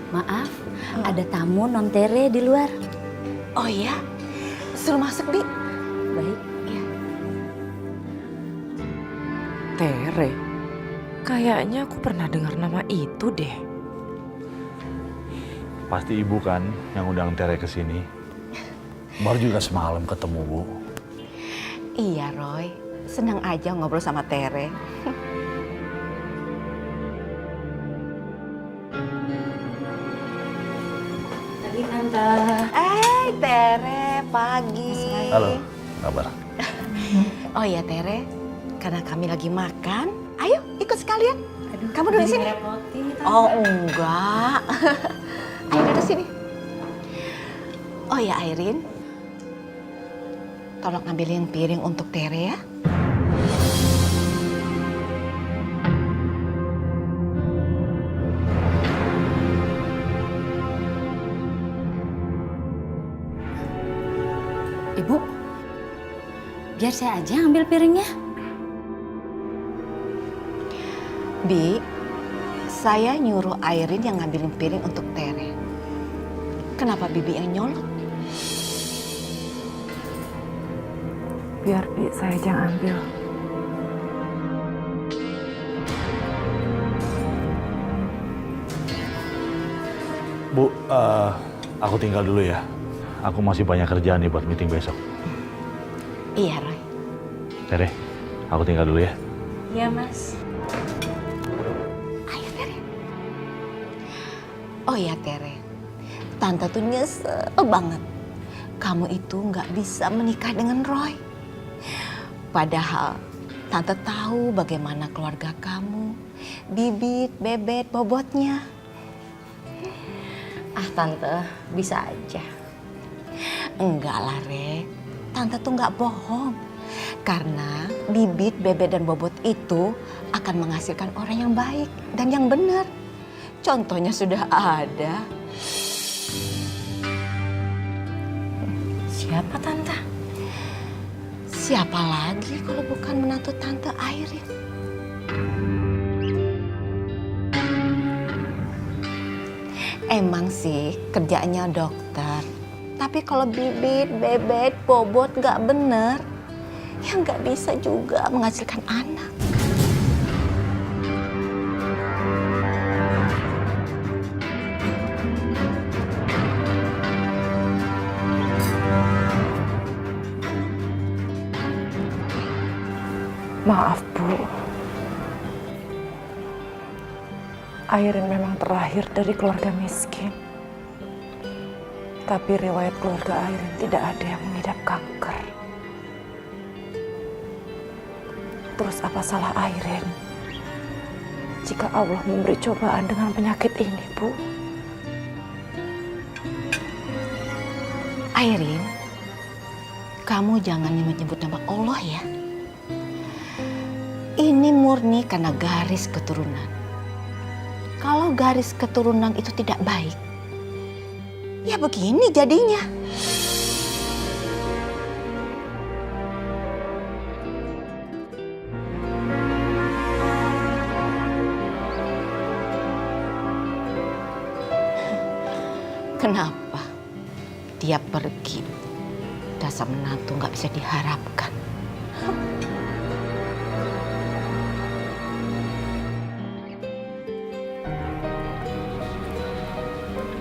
Maaf, ada tamu non Tere di luar. Oh iya? Suruh masuk, Bi. Baik. Ya. Tere? Kayaknya aku pernah dengar nama itu deh. Pasti ibu kan yang undang Tere ke sini. Baru juga semalam ketemu, Bu. Iya, Roy. Senang aja ngobrol sama Tere. Pagi Tante. Tere, pagi. Halo, kabar? Oh iya, Tere. Karena kami lagi makan, ayo ikut sekalian. Aduh, Kamu duduk jadi sini. ngerepotin, Tante. Oh, enggak. Ayo duduk sini. Oh ya, Airin. Tolong ambilin piring untuk Tere ya. Ibu, biar saya aja ambil piringnya. Bi, saya nyuruh Airin yang ngambilin piring untuk Tere. Kenapa Bibi yang nyolot? Biar Bi, saya aja yang ambil. Bu, aku tinggal dulu ya. Aku masih banyak kerjaan nih buat meeting besok. Iya, Roy. Tere, aku tinggal dulu ya. Iya, Mas. Ayo, Tere. Oh ya, Tere. Tante tuh nyesel banget. Kamu itu nggak bisa menikah dengan Roy. Padahal Tante tahu bagaimana keluarga kamu. Bibit, bebet, bobotnya. Ah, Tante, bisa aja. Enggak lah, Re. Tante tuh nggak bohong. Karena bibit, bebet, dan bobot itu akan menghasilkan orang yang baik dan yang benar. Contohnya sudah ada. Siapa, Tante? Siapa lagi kalau bukan menantu Tante Airin? Emang sih kerjanya dokter. Tapi kalau bibit, bebet, bobot nggak bener, ya nggak bisa juga menghasilkan anak. Maaf, Bu. Airin memang terlahir dari keluarga miskin. Tapi riwayat keluarga Airin tidak ada yang mengidap kanker. Terus apa salah Airin jika Allah memberi cobaan dengan penyakit ini, Bu? Airin, kamu jangan menyebut nama Allah ya. Ini murni karena garis keturunan. Kalau garis keturunan itu tidak baik, ya begini jadinya. Kenapa dia pergi? Dasar menantu nggak bisa diharapkan.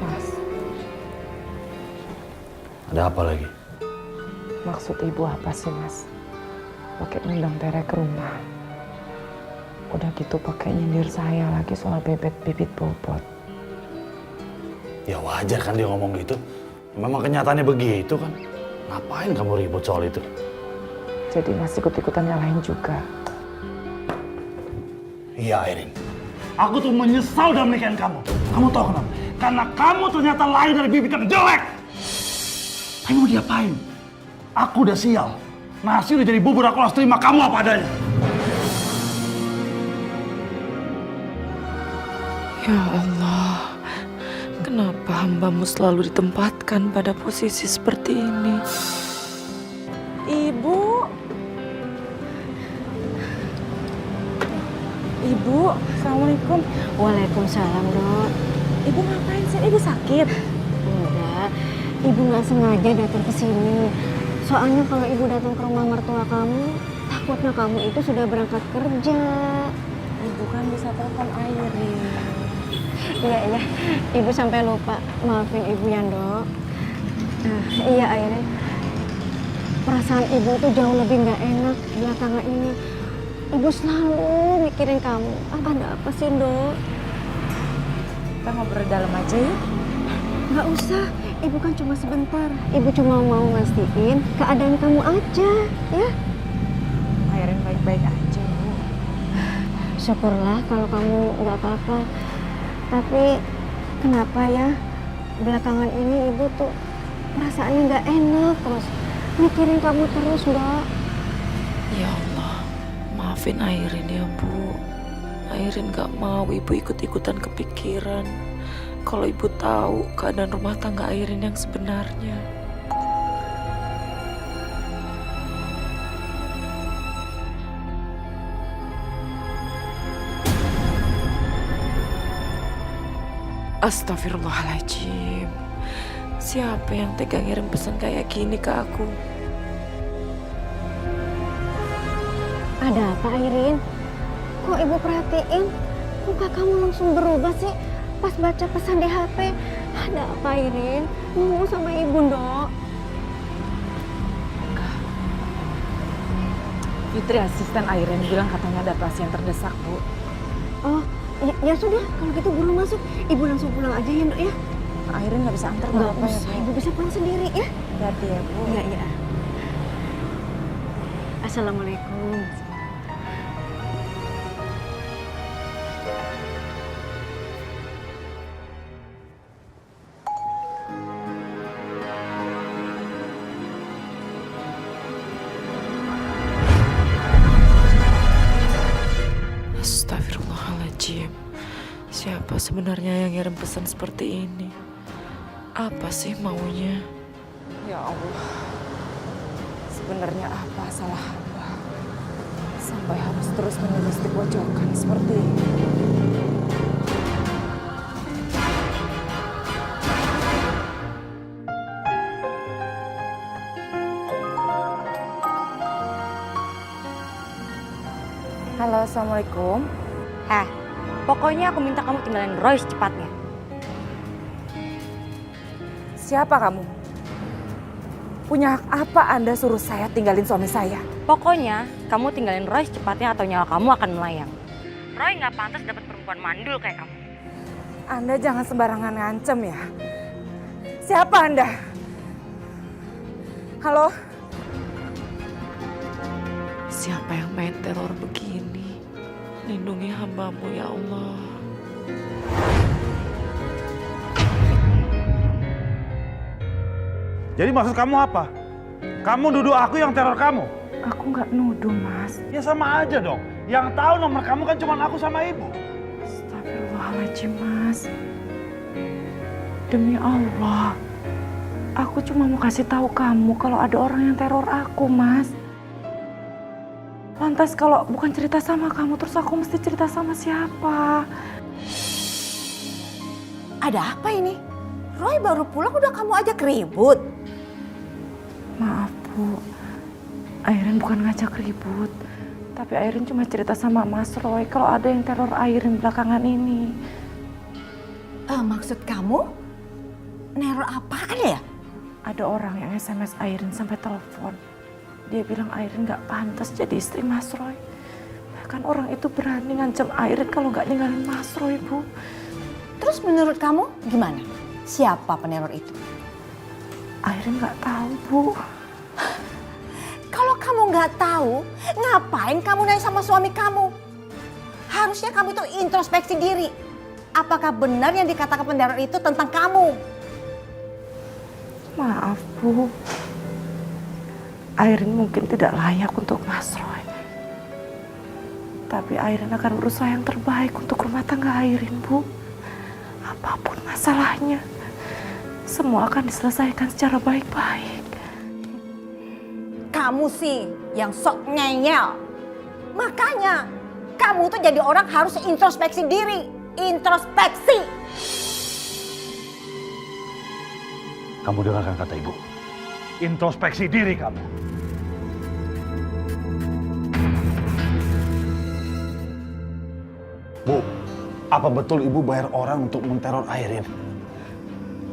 Mas, Ada apa lagi? maksud Ibu apa sih, Mas? Pakai ngundang Tere ke rumah. Udah gitu pakai nyindir saya lagi soal bebet-bibit bobot. Ya wajar kan dia ngomong gitu. Memang kenyataannya begitu kan. Ngapain kamu ribut soal itu? Jadi Mas ikut-ikutan nyalahin juga. Iya, Airin. Aku tuh menyesal udah menikahin kamu. Kamu tahu kenapa? Karena kamu ternyata lahir dari bibit yang jelek. Tapi mau diapain? Aku udah sial. Nasi udah jadi bubur, aku harus terima kamu apa adanya. Ya Allah, kenapa hambamu selalu ditempatkan pada posisi seperti ini? Ibu, Ibu, Assalamualaikum. Waalaikumsalam, Dok. Ibu ngapain sih? Ibu sakit? Enggak, ibu nggak sengaja datang ke sini. Soalnya kalau ibu datang ke rumah mertua kamu, takutnya kamu itu sudah berangkat kerja. Ibu kan bisa telepon Airin. Iya, ibu sampai lupa. Maafin ibu ya, Dok. Iya, Airin. Perasaan ibu tuh jauh lebih nggak enak belakangan ini. Ibu selalu mikirin kamu. Ada apa sih, Dok? Kita ngobrol di dalam aja ya. Nggak usah, ibu kan cuma sebentar. Ibu cuma mau mastiin keadaan kamu aja, ya. Airin baik-baik aja, Bu. Syukurlah kalau kamu nggak apa-apa. Tapi kenapa ya belakangan ini ibu tuh perasaannya nggak enak terus. Mikirin kamu terus, Mbak. Ya Allah, maafin Airin ya Bu. Airin gak mau ibu ikut-ikutan kepikiran kalau ibu tahu keadaan rumah tangga Airin yang sebenarnya. Astagfirullahaladzim. Siapa yang tega ngirim pesan kayak gini ke aku? Ada apa, Airin? Kok ibu perhatiin muka kamu langsung berubah sih pas baca pesan di HP? Ada apa, Airin? Ngomong sama ibu, Dok. Fitri asisten Airin bilang katanya ada pasien terdesak, Bu. Oh, ya sudah, kalau gitu buruan masuk. Ibu langsung pulang aja ya, Dok ya. Airin nggak bisa antar Nggak Bapak ya, usah, Bu. ibu bisa pulang sendiri ya. Hati ya, Bu. Iya. Assalamualaikum. Astagfirullahaladzim. Siapa sebenarnya yang ngirim pesan seperti ini? Apa sih maunya? Ya Allah, sebenarnya apa salah hamba sampai harus terus menerus dipojokkan seperti ini? Halo, Assalamualaikum. Pokoknya aku minta kamu tinggalin Roy secepatnya. Siapa kamu? Punya hak apa Anda suruh saya tinggalin suami saya? Pokoknya kamu tinggalin Roy secepatnya atau nyawa kamu akan melayang. Roy nggak pantas dapat perempuan mandul kayak kamu. Anda jangan sembarangan ngancem ya. Siapa Anda? Halo? Siapa yang main teror begini? Lindungi hambamu ya Allah. Jadi maksud kamu apa? Kamu nuduh aku yang teror kamu? Aku nggak nuduh, Mas. Ya sama aja dong. Yang tahu nomor kamu kan cuma aku sama ibu. Astagfirullahaladzim, Mas. Demi Allah, aku cuma mau kasih tahu kamu kalau ada orang yang teror aku, Mas. Lantas kalau bukan cerita sama kamu, terus aku mesti cerita sama siapa? Ada apa ini? Roy baru pulang udah kamu ajak ribut. Maaf, Bu. Airin bukan ngajak ribut. Tapi Airin cuma cerita sama Mas Roy kalau ada yang teror Airin belakangan ini. Maksud kamu? Neror apaan ya? Ada orang yang SMS Airin sampai telepon. Dia bilang Airin gak pantas jadi istri Mas Roy. Bahkan orang itu berani ngancam Airin kalau gak ninggalin Mas Roy, Bu. Terus menurut kamu gimana? Siapa peneror itu? Airin gak tahu, Bu. Kalau kamu nggak tahu, ngapain kamu nanya sama suami kamu? Harusnya kamu tuh introspeksi diri. Apakah benar yang dikatakan peneror itu tentang kamu? Maaf, Bu. Airin mungkin tidak layak untuk Mas Roy. Tapi Airin akan berusaha yang terbaik untuk rumah tangga Airin, Bu. Apapun masalahnya, semua akan diselesaikan secara baik-baik. Kamu sih yang sok ngeyel. Makanya kamu tuh jadi orang harus introspeksi diri. Introspeksi. Kamu dengarkan kata ibu. Introspeksi diri kamu. Bu, apa betul ibu bayar orang untuk menteror Airin?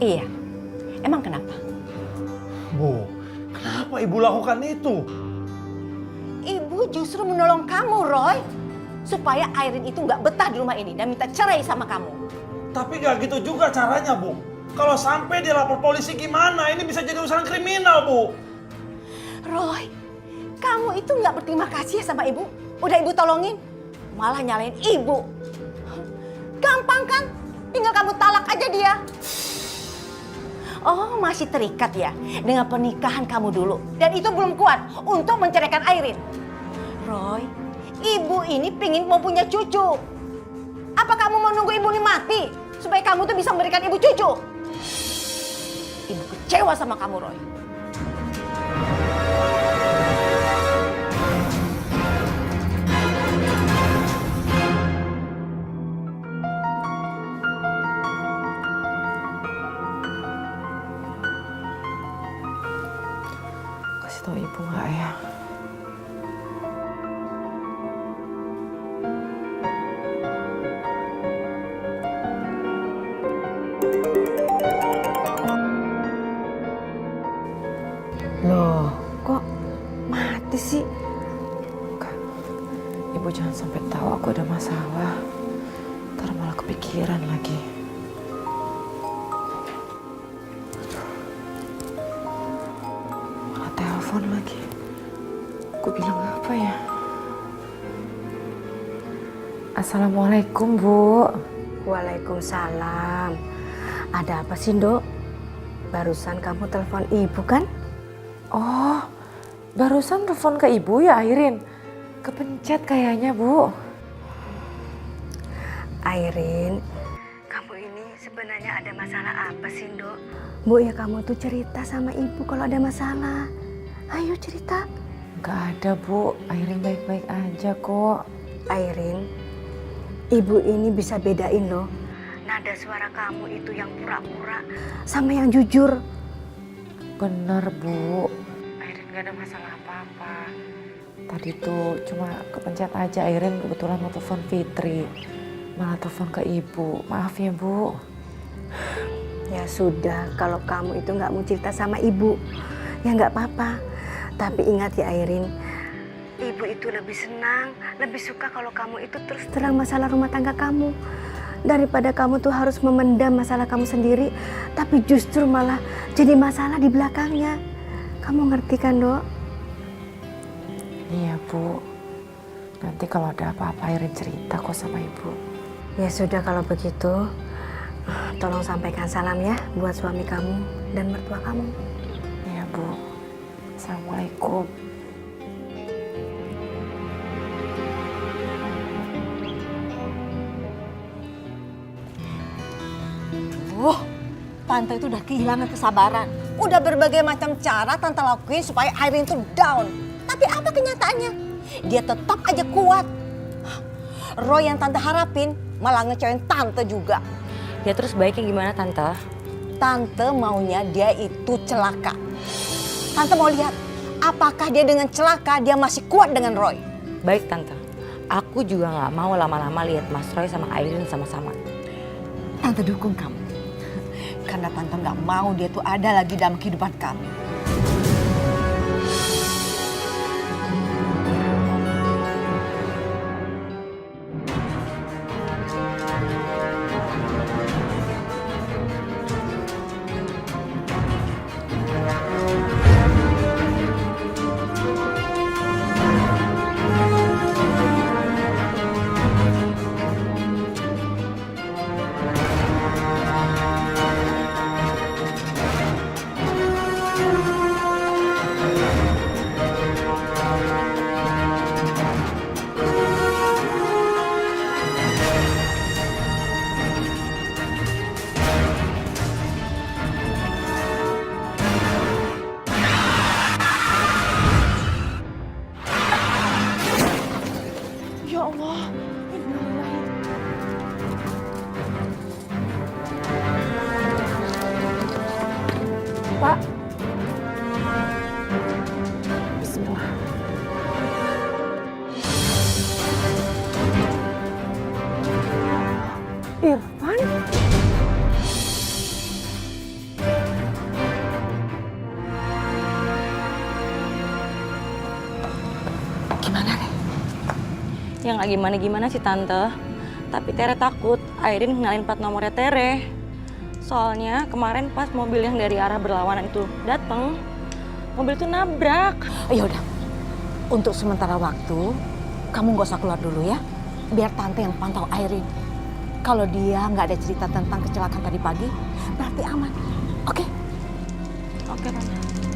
Iya. Emang kenapa? Bu, kenapa ibu lakukan itu? Ibu justru menolong kamu, Roy. Supaya Airin itu nggak betah di rumah ini dan minta cerai sama kamu. Tapi gak gitu juga caranya, Bu. Kalau sampai dia lapor polisi gimana? Ini bisa jadi urusan kriminal, Bu. Roy, kamu itu nggak berterima kasih ya sama ibu? Udah ibu tolongin, malah nyalain ibu. Gampang kan? Tinggal kamu talak aja dia. Oh, masih terikat ya dengan pernikahan kamu dulu. Dan itu belum kuat untuk menceraikan Airin. Roy, ibu ini pingin mau punya cucu. Apa kamu mau nunggu ibu ini mati supaya kamu tuh bisa memberikan ibu cucu? Ibu kecewa sama kamu, Roy. Kasih tau ibu nggak ya? Loh, kok mati sih? Kak, ibu jangan sampai tahu aku ada masalah. Ntar malah kepikiran lagi. Malah telepon lagi. Aku bilang apa ya? Assalamualaikum, Bu. Waalaikumsalam. Ada apa sih, Nduk? Barusan kamu telepon ibu kan? Oh, barusan telepon ke ibu ya, Airin? Kepencet kayaknya, Bu. Airin, kamu ini sebenarnya ada masalah apa sih, Nduk? Bu, ya kamu tuh cerita sama ibu kalau ada masalah. Ayo cerita. Nggak ada, Bu. Airin baik-baik aja kok. Airin, ibu ini bisa bedain loh. Nada suara kamu itu yang pura-pura sama yang jujur. Bener, Bu. Airin nggak ada masalah apa-apa. Tadi tuh cuma kepencet aja, Airin kebetulan mau telepon Fitri. Malah telepon ke ibu. Maaf ya, Bu. Ya sudah, kalau kamu itu nggak mau cerita sama ibu, ya nggak apa-apa. Tapi ingat ya Airin, ibu itu lebih senang, lebih suka kalau kamu itu terus terang masalah rumah tangga kamu. Daripada kamu tuh harus memendam masalah kamu sendiri, tapi justru malah jadi masalah di belakangnya. Kamu ngerti kan, Dok? Iya, Bu. Nanti kalau ada apa-apa Airin cerita kok sama ibu. Ya sudah kalau begitu, tolong sampaikan salam ya buat suami kamu dan mertua kamu. Iya, Bu. Assalamualaikum. Tante itu udah kehilangan kesabaran. Udah berbagai macam cara Tante lakuin supaya Airin itu down. Tapi apa kenyataannya? Dia tetap aja kuat. Roy yang Tante harapin malah ngecewain Tante juga. Ya terus baiknya gimana Tante? Tante maunya dia itu celaka. Tante mau lihat apakah dia dengan celaka dia masih kuat dengan Roy. Baik Tante. Aku juga nggak mau lama-lama lihat Mas Roy sama Airin sama-sama. Tante dukung kamu. Karena Tante nggak mau dia tuh ada lagi dalam kehidupan kamu. nggak gimana-gimana sih Tante. Tapi Tere takut Airin kenalin plat nomornya Tere. Soalnya kemarin pas mobil yang dari arah berlawanan itu datang, mobil itu nabrak. Ya udah, untuk sementara waktu kamu nggak usah keluar dulu ya. Biar tante yang pantau Airin. Kalau dia nggak ada cerita tentang kecelakaan tadi pagi, berarti aman. Oke? Oke, Tante.